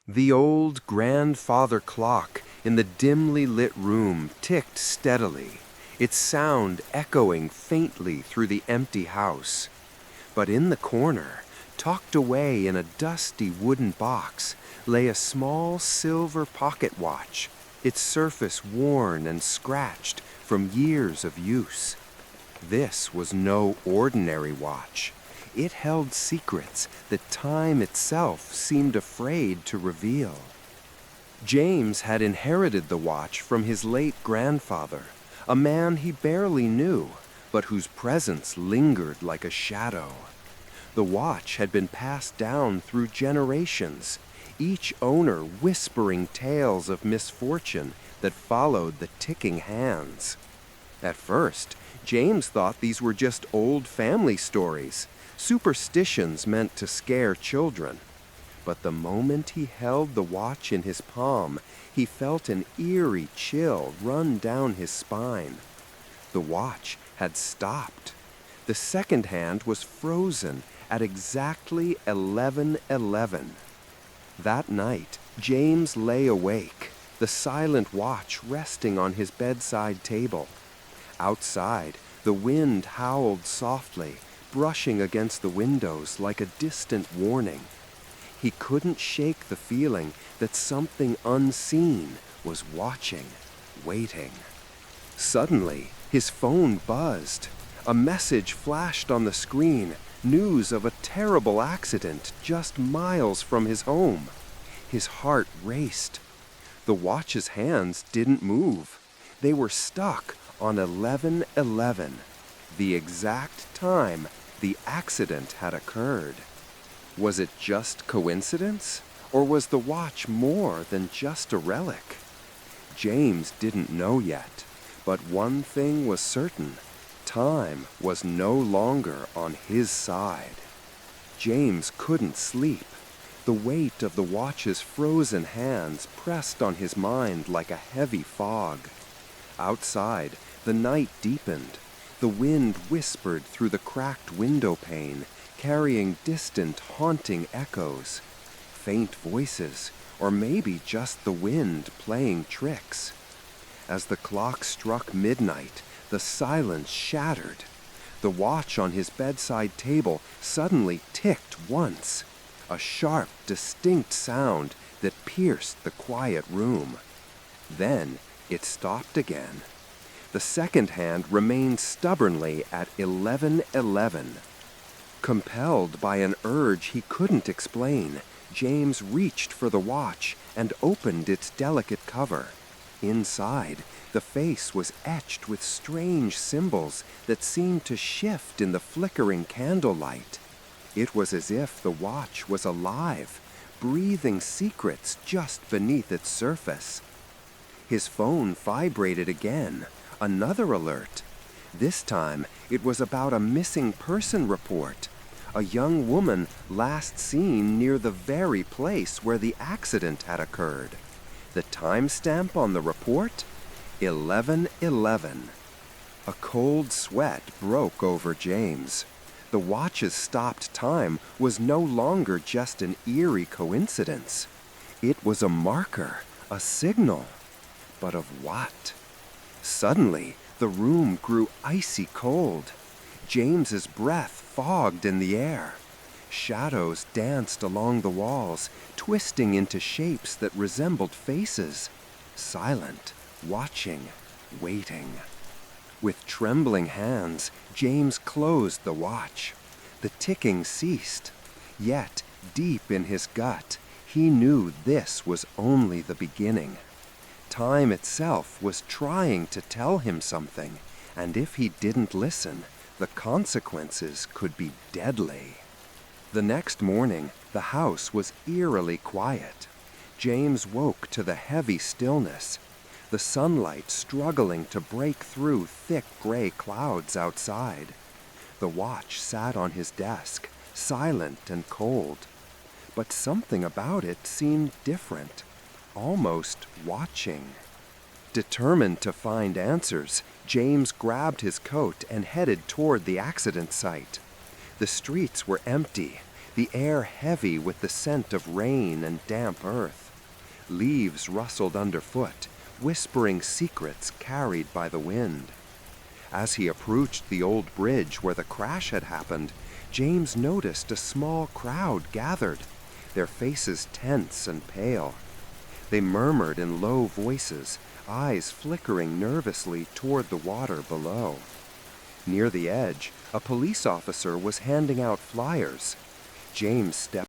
The old grandfather clock in the dimly lit room ticked steadily, its sound echoing faintly through the empty house. But in the corner, tucked away in a dusty wooden box, lay a small silver pocket watch, its surface worn and scratched from years of use. This was no ordinary watch. It held secrets that time itself seemed afraid to reveal. James had inherited the watch from his late grandfather, a man he barely knew, but whose presence lingered like a shadow. The watch had been passed down through generations, each owner whispering tales of misfortune that followed the ticking hands. At first, James thought these were just old family stories, superstitions meant to scare children. But the moment he held the watch in his palm, he felt an eerie chill run down his spine. The watch had stopped. The second hand was frozen at exactly 11:11. That night, James lay awake, the silent watch resting on his bedside table. Outside, the wind howled softly, brushing against the windows like a distant warning. He couldn't shake the feeling that something unseen was watching, waiting. Suddenly, his phone buzzed. A message flashed on the screen, news of a terrible accident just miles from his home. His heart raced. The watch's hands didn't move. They were stuck on 11:11, the exact time the accident had occurred. Was it just coincidence, or was the watch more than just a relic? James didn't know yet, but one thing was certain: time was no longer on his side. James couldn't sleep. The weight of the watch's frozen hands pressed on his mind like a heavy fog. Outside, the night deepened. The wind whispered through the cracked window pane, carrying distant, haunting echoes. Faint voices, or maybe just the wind playing tricks. As the clock struck midnight, the silence shattered. The watch on his bedside table suddenly ticked once, a sharp, distinct sound that pierced the quiet room. Then it stopped again. The second hand remained stubbornly at 11:11. Compelled by an urge he couldn't explain, James reached for the watch and opened its delicate cover. Inside, the face was etched with strange symbols that seemed to shift in the flickering candlelight. It was as if the watch was alive, breathing secrets just beneath its surface. His phone vibrated again, another alert. This time, it was about a missing person report. A young woman last seen near the very place where the accident had occurred. The timestamp on the report? 11:11. A cold sweat broke over James. The watch's stopped time was no longer just an eerie coincidence. It was a marker, a signal. But of what? Suddenly, the room grew icy cold. James's breath fogged in the air. Shadows danced along the walls, twisting into shapes that resembled faces. Silent, watching, waiting. With trembling hands, James closed the watch. The ticking ceased. Yet, deep in his gut, he knew this was only the beginning. Time itself was trying to tell him something, and if he didn't listen, the consequences could be deadly. The next morning, the house was eerily quiet. James woke to the heavy stillness, the sunlight struggling to break through thick gray clouds outside. The watch sat on his desk, silent and cold. But something about it seemed different, almost watching. Determined to find answers, James grabbed his coat and headed toward the accident site. The streets were empty. the air heavy with the scent of rain and damp earth. Leaves rustled underfoot, whispering secrets carried by the wind. As he approached the old bridge where the crash had happened, James noticed a small crowd gathered, their faces tense and pale. They murmured in low voices, eyes flickering nervously toward the water below. Near the edge, a police officer was handing out flyers. James stepped